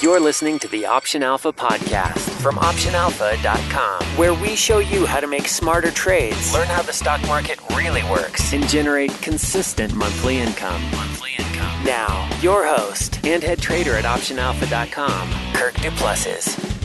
You're listening to the Option Alpha podcast from OptionAlpha.com, where we show you how to make smarter trades, learn how the stock market really works, and generate consistent monthly income. Now, your host and head trader at OptionAlpha.com, Kirk Duplessis.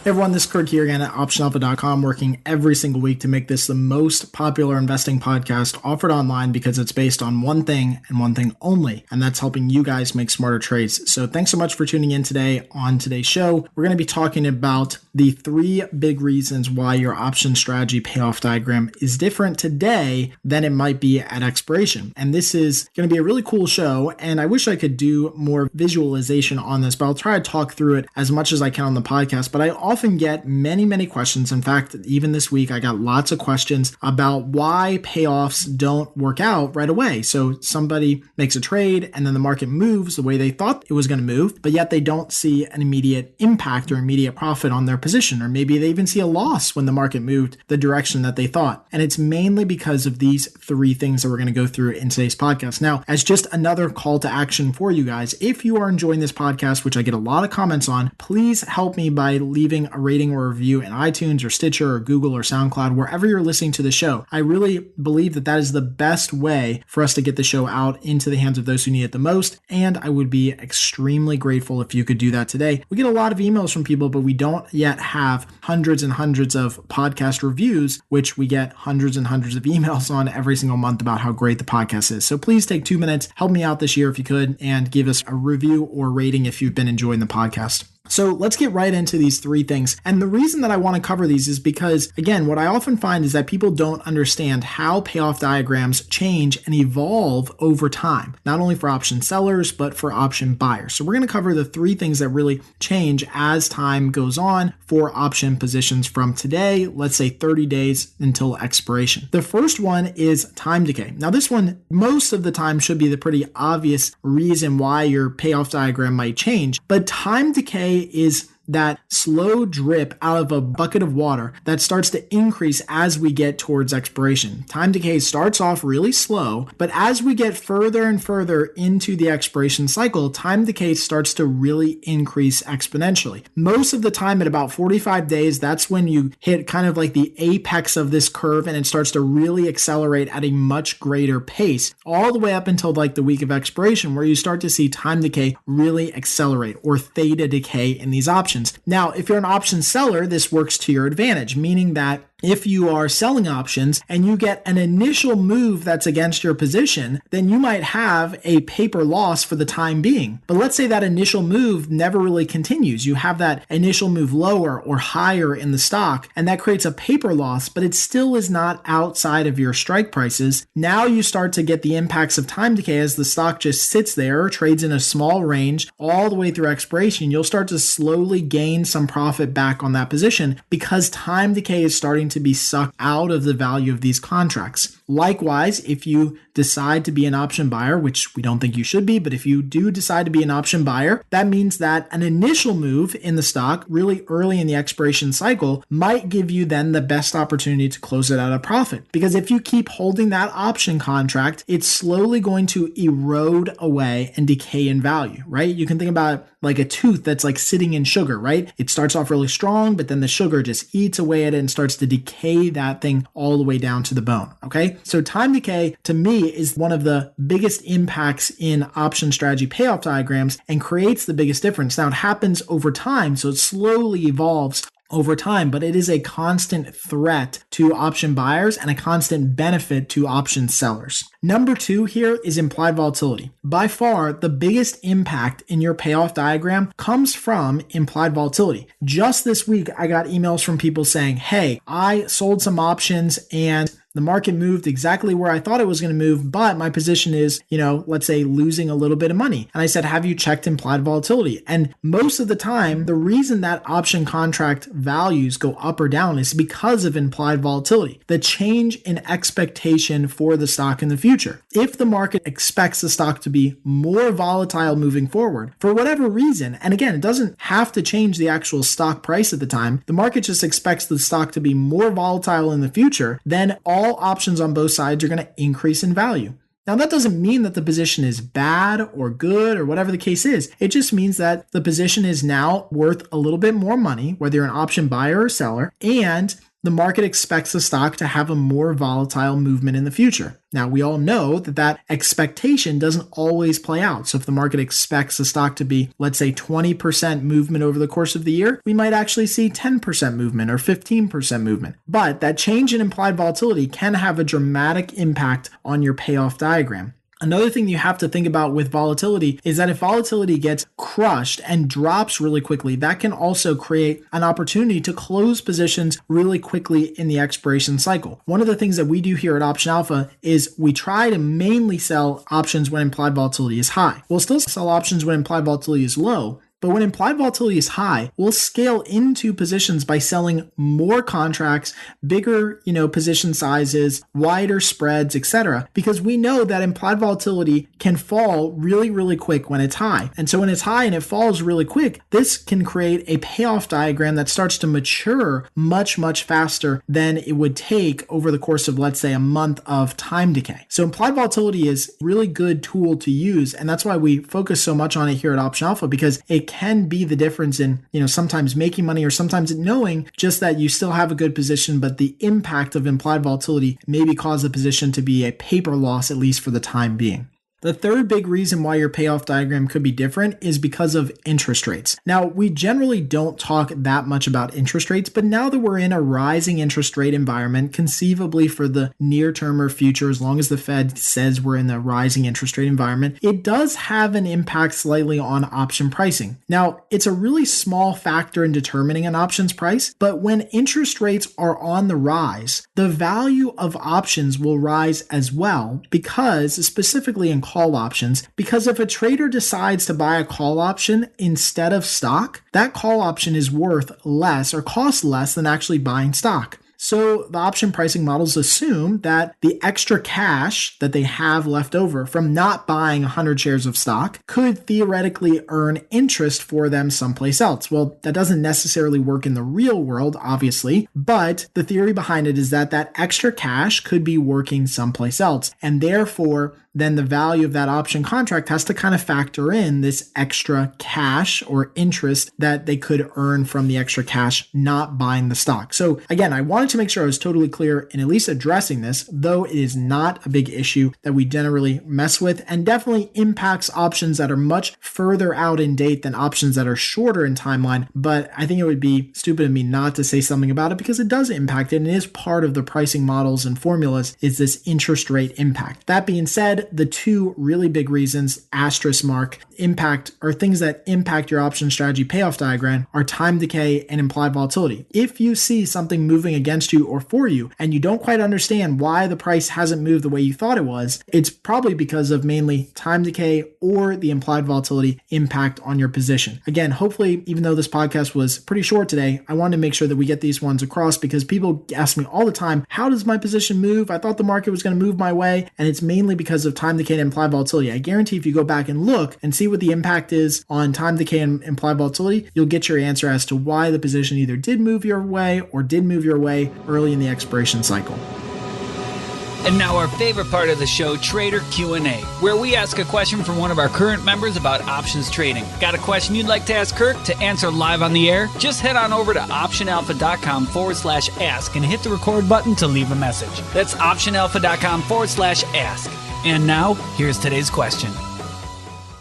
Hey everyone, this is Kirk here again at OptionAlpha.com, working every single week to make this the most popular investing podcast offered online because it's based on one thing and one thing only, and that's helping you guys make smarter trades. So thanks so much for tuning in today. On today's show, we're going to be talking about the 3 big reasons why your option strategy payoff diagram is different today than it might be at expiration. And this is going to be a really cool show, and I wish I could do more visualization on this, but I'll try to talk through it as much as I can on the podcast. But I often get many questions. In fact, even this week, I got lots of questions about why payoffs don't work out right away. So somebody makes a trade and then the market moves the way they thought it was going to move, but yet they don't see an immediate impact or immediate profit on their position, or maybe they even see a loss when the market moved the direction that they thought. And it's mainly because of these 3 things that we're going to go through in today's podcast. Now, as just another call to action for you guys, if you are enjoying this podcast, which I get a lot of comments on, please help me by leaving a rating or review in iTunes or Stitcher or Google or SoundCloud, wherever you're listening to the show. I really believe that is the best way for us to get the show out into the hands of those who need it the most, and I would be extremely grateful if you could do that today. We get a lot of emails from people, but we don't yet have hundreds and hundreds of podcast reviews, which we get hundreds and hundreds of emails on every single month about how great the podcast is. So please take 2 minutes, help me out this year if you could, and give us a review or rating if you've been enjoying the podcast. So let's get right into these 3 things. And the reason that I want to cover these is because, again, what I often find is that people don't understand how payoff diagrams change and evolve over time, not only for option sellers, but for option buyers. So we're going to cover the 3 things that really change as time goes on for option positions from today, let's say 30 days until expiration. The first one is time decay. Now, this one, most of the time, should be the pretty obvious reason why your payoff diagram might change, but time decay is that slow drip out of a bucket of water that starts to increase as we get towards expiration. Time decay starts off really slow, but as we get further and further into the expiration cycle, time decay starts to really increase exponentially. Most of the time at about 45 days, that's when you hit kind of like the apex of this curve and it starts to really accelerate at a much greater pace, all the way up until like the week of expiration, where you start to see time decay really accelerate, or theta decay in these options. Now, if you're an option seller, this works to your advantage, meaning that if you are selling options and you get an initial move that's against your position, then you might have a paper loss for the time being. But let's say that initial move never really continues. You have that initial move lower or higher in the stock, and that creates a paper loss, but it still is not outside of your strike prices. Now you start to get the impacts of time decay as the stock just sits there, trades in a small range all the way through expiration. You'll start to slowly gain some profit back on that position because time decay is starting to be sucked out of the value of these contracts. Likewise, if you decide to be an option buyer, which we don't think you should be, but if you do decide to be an option buyer, that means that an initial move in the stock really early in the expiration cycle might give you then the best opportunity to close it at a profit. Because if you keep holding that option contract, it's slowly going to erode away and decay in value, right? You can think about it like a tooth that's like sitting in sugar, right? It starts off really strong, but then the sugar just eats away at it and starts to decay that thing all the way down to the bone, okay? So time decay, to me, is one of the biggest impacts in option strategy payoff diagrams and creates the biggest difference. Now, it happens over time, so it slowly evolves over time, but it is a constant threat to option buyers and a constant benefit to option sellers. Number 2 here is implied volatility. By far, the biggest impact in your payoff diagram comes from implied volatility. Just this week, I got emails from people saying, hey, I sold some options and the market moved exactly where I thought it was going to move, but my position is, let's say losing a little bit of money. And I said, have you checked implied volatility? And most of the time, the reason that option contract values go up or down is because of implied volatility, the change in expectation for the stock in the future. If the market expects the stock to be more volatile moving forward, for whatever reason, and again, it doesn't have to change the actual stock price at the time, the market just expects the stock to be more volatile in the future, then all options on both sides are going to increase in value. Now, that doesn't mean that the position is bad or good or whatever the case is. It just means that the position is now worth a little bit more money, whether you're an option buyer or seller, and the market expects the stock to have a more volatile movement in the future. Now, we all know that that expectation doesn't always play out. So if the market expects the stock to be, let's say, 20% movement over the course of the year, we might actually see 10% movement or 15% movement. But that change in implied volatility can have a dramatic impact on your payoff diagram. Another thing you have to think about with volatility is that if volatility gets crushed and drops really quickly, that can also create an opportunity to close positions really quickly in the expiration cycle. One of the things that we do here at Option Alpha is we try to mainly sell options when implied volatility is high. We'll still sell options when implied volatility is low, but when implied volatility is high, we'll scale into positions by selling more contracts, bigger, position sizes, wider spreads, etc. Because we know that implied volatility can fall really, really quick when it's high. And so when it's high and it falls really quick, this can create a payoff diagram that starts to mature much, much faster than it would take over the course of, let's say, a month of time decay. So implied volatility is a really good tool to use. And that's why we focus so much on it here at Option Alpha, because it can be the difference in, sometimes making money or sometimes knowing just that you still have a good position, but the impact of implied volatility maybe cause the position to be a paper loss, at least for the time being. The third big reason why your payoff diagram could be different is because of interest rates. Now, we generally don't talk that much about interest rates, but now that we're in a rising interest rate environment, conceivably for the near term or future, as long as the Fed says we're in a rising interest rate environment, it does have an impact slightly on option pricing. Now, it's a really small factor in determining an options price, but when interest rates are on the rise, the value of options will rise as well because, specifically in call options, because if a trader decides to buy a call option instead of stock, that call option is worth less or costs less than actually buying stock. So the option pricing models assume that the extra cash that they have left over from not buying 100 shares of stock could theoretically earn interest for them someplace else. Well, that doesn't necessarily work in the real world, obviously, but the theory behind it is that that extra cash could be working someplace else. And therefore, then the value of that option contract has to kind of factor in this extra cash or interest that they could earn from the extra cash not buying the stock. So again, I wanted to make sure I was totally clear in at least addressing this, though it is not a big issue that we generally mess with and definitely impacts options that are much further out in date than options that are shorter in timeline. But I think it would be stupid of me not to say something about it because it does impact it and it is part of the pricing models and formulas is this interest rate impact. That being said, the two really big reasons, asterisk mark, impact or things that impact your option strategy payoff diagram are time decay and implied volatility. If you see something moving against you or for you and you don't quite understand why the price hasn't moved the way you thought it was, it's probably because of mainly time decay or the implied volatility impact on your position. Again, hopefully, even though this podcast was pretty short today, I wanted to make sure that we get these ones across because people ask me all the time, how does my position move? I thought the market was going to move my way. And it's mainly because of time decay and implied volatility. I guarantee if you go back and look and see what the impact is on time decay and implied volatility, you'll get your answer as to why the position either did move your way or did move your way early in the expiration cycle. And now our favorite part of the show, Trader Q&A, where we ask a question from one of our current members about options trading. Got a question you'd like to ask Kirk to answer live on the air? Just head on over to optionalpha.com/ask and hit the record button to leave a message. That's optionalpha.com/ask. And now, here's today's question.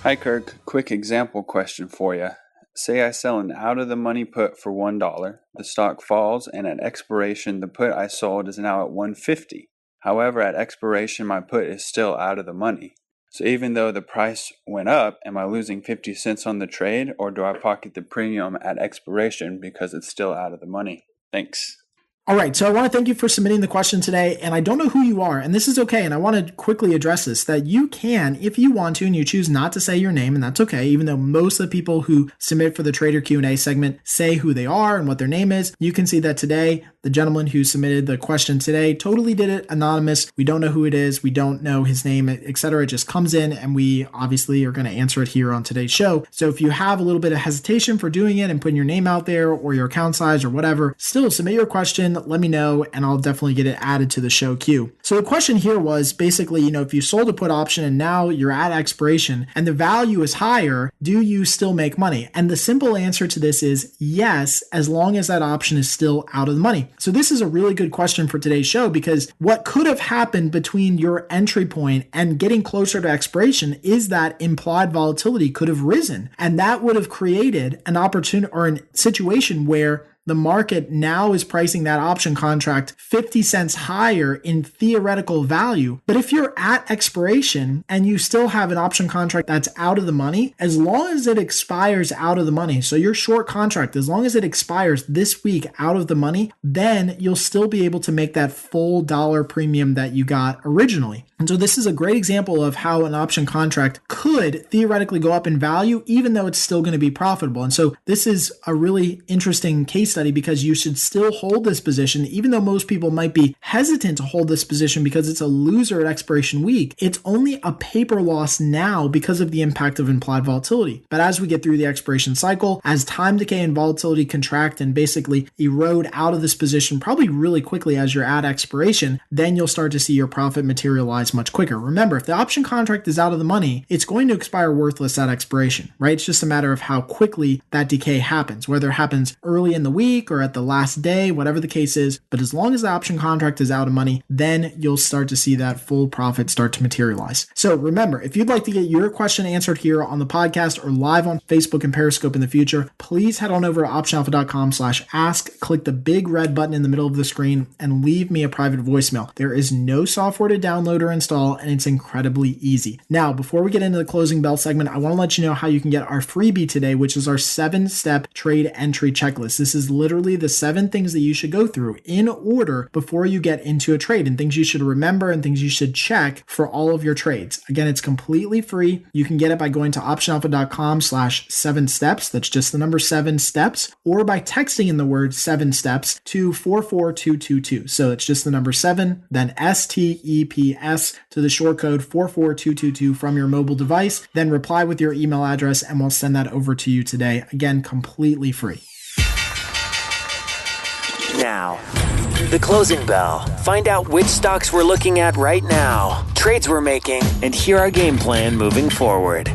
Hi Kirk, quick example question for you. Say I sell an out-of-the-money put for $1. The stock falls, and at expiration, the put I sold is now at $150. However, at expiration, my put is still out of the money. So even though the price went up, am I losing 50 cents on the trade, or do I pocket the premium at expiration because it's still out of the money? Thanks. All right, so I want to thank you for submitting the question today, and I don't know who you are, and this is okay, and I want to quickly address this, that you can, if you want to, and you choose not to say your name, and that's okay, even though most of the people who submit for the Trader Q&A segment say who they are and what their name is. You can see that today, the gentleman who submitted the question today totally did it anonymous. We don't know who it is. We don't know his name, etc. It just comes in, and we obviously are going to answer it here on today's show. So if you have a little bit of hesitation for doing it and putting your name out there or your account size or whatever, still submit your question. question, let me know and I'll definitely get it added to the show queue. So the question here was basically, if you sold a put option and now you're at expiration and the value is higher, do you still make money? And the simple answer to this is yes, as long as that option is still out of the money. So this is a really good question for today's show, because what could have happened between your entry point and getting closer to expiration is that implied volatility could have risen, and that would have created an opportunity or a situation where the market now is pricing that option contract 50 cents higher in theoretical value. But if you're at expiration and you still have an option contract that's out of the money, as long as it expires out of the money, so your short contract, as long as it expires this week out of the money, then you'll still be able to make that full dollar premium that you got originally. And so this is a great example of how an option contract could theoretically go up in value, even though it's still going to be profitable. And so this is a really interesting case study, because you should still hold this position, even though most people might be hesitant to hold this position because it's a loser at expiration week. It's only a paper loss now because of the impact of implied volatility. But as we get through the expiration cycle, as time decay and volatility contract and basically erode out of this position probably really quickly as you're at expiration, then you'll start to see your profit materialize much quicker. Remember, if the option contract is out of the money, it's going to expire worthless at expiration, right? It's just a matter of how quickly that decay happens, whether it happens early in the week or at the last day, whatever the case is. But as long as the option contract is out of money, then you'll start to see that full profit start to materialize. So remember, if you'd like to get your question answered here on the podcast or live on Facebook and Periscope in the future, please head on over to optionalpha.com/ask, click the big red button in the middle of the screen and leave me a private voicemail. There is no software to download or install, and it's incredibly easy. Now, before we get into the closing bell segment, I want to let you know how you can get our freebie today, which is our 7-step trade entry checklist. This is literally the 7 things that you should go through in order before you get into a trade, and things you should remember and things you should check for all of your trades. Again, it's completely free. You can get it by going to optionalpha.com/7steps. That's just the number 7 steps, or by texting in the word 7 steps to 44222. So it's just the number 7, then STEPS to the short code 44222 from your mobile device. Then reply with your email address and we'll send that over to you today. Again, completely free. Now, the closing bell. Find out which stocks we're looking at right now, trades we're making, and hear our game plan moving forward.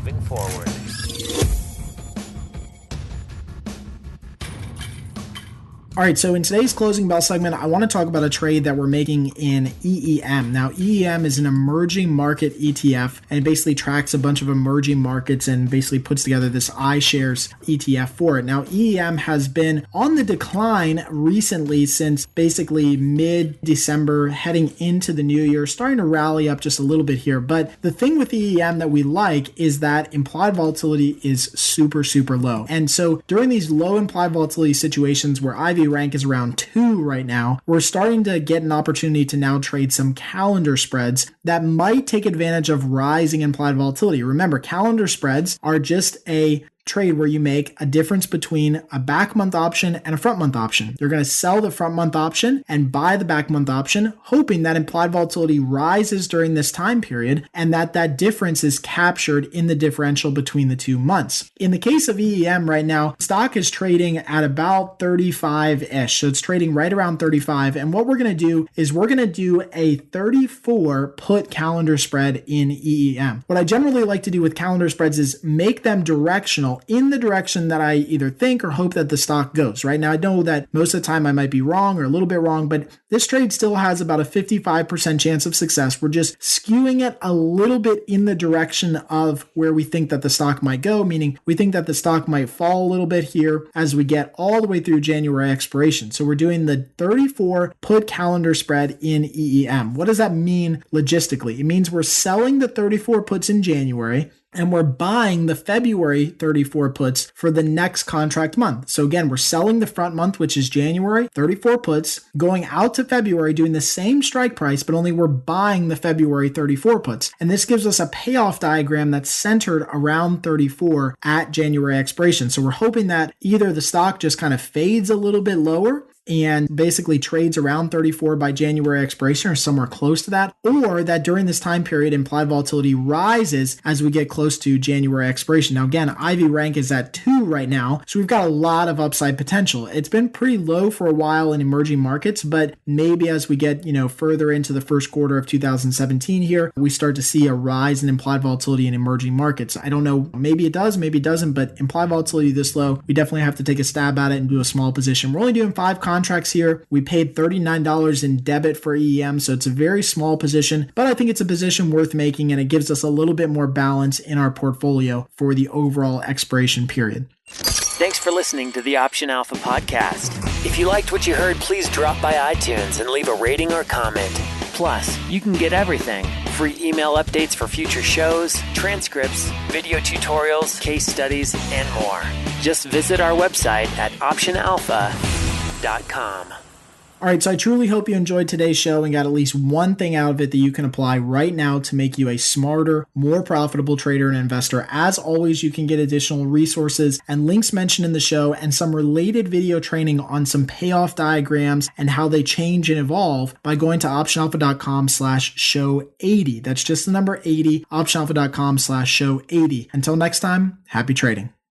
All right, so in today's closing bell segment, I want to talk about a trade that we're making in EEM. Now, EEM is an emerging market ETF, and it basically tracks a bunch of emerging markets and basically puts together this iShares ETF for it. Now, EEM has been on the decline recently since basically mid-December, heading into the new year, starting to rally up just a little bit here. But the thing with EEM that we like is that implied volatility is super, super low. And so during these low implied volatility situations where IV rank is around 2 right now, we're starting to get an opportunity to now trade some calendar spreads that might take advantage of rising implied volatility. Remember, calendar spreads are just a trade where you make a difference between a back month option and a front month option. You're going to sell the front month option and buy the back month option, hoping that implied volatility rises during this time period and that difference is captured in the differential between the 2 months. In the case of EEM right now, stock is trading at about 35-ish. So it's trading right around 35. And what we're going to do is we're going to do a 34 put calendar spread in EEM. What I generally like to do with calendar spreads is make them directional in the direction that I either think or hope that the stock goes. Right now, I know that most of the time I might be wrong or a little bit wrong, but this trade still has about a 55% chance of success. We're just skewing it a little bit in the direction of where we think that the stock might go, meaning we think that the stock might fall a little bit here as we get all the way through January expiration. So we're doing the 34 put calendar spread in EEM. What does that mean logistically? It means we're selling the 34 puts in January, and we're buying the February 34 puts for the next contract month. So again, we're selling the front month, which is January, 34 puts, going out to February, doing the same strike price, but only we're buying the February 34 puts. And this gives us a payoff diagram that's centered around 34 at January expiration. So we're hoping that either the stock just kind of fades a little bit lower and basically trades around 34 by January expiration or somewhere close to that, or that during this time period, implied volatility rises as we get close to January expiration. Now, again, IV rank is at 2 right now, so we've got a lot of upside potential. It's been pretty low for a while in emerging markets, but maybe as we get, further into the first quarter of 2017 here, we start to see a rise in implied volatility in emerging markets. I don't know, maybe it does, maybe it doesn't, but implied volatility this low, we definitely have to take a stab at it and do a small position. We're only doing 5 contracts here. We paid $39 in debit for EM, so it's a very small position, but I think it's a position worth making, and it gives us a little bit more balance in our portfolio for the overall expiration period. Thanks for listening to the Option Alpha podcast. If you liked what you heard, please drop by iTunes and leave a rating or comment. Plus, you can get everything: free email updates for future shows, transcripts, video tutorials, case studies, and more. Just visit our website at optionalpha.com. All right, so I truly hope you enjoyed today's show and got at least one thing out of it that you can apply right now to make you a smarter, more profitable trader and investor. As always, you can get additional resources and links mentioned in the show and some related video training on some payoff diagrams and how they change and evolve by going to optionalpha.com/show80. That's just the number 80, optionalpha.com/show80. Until next time, happy trading.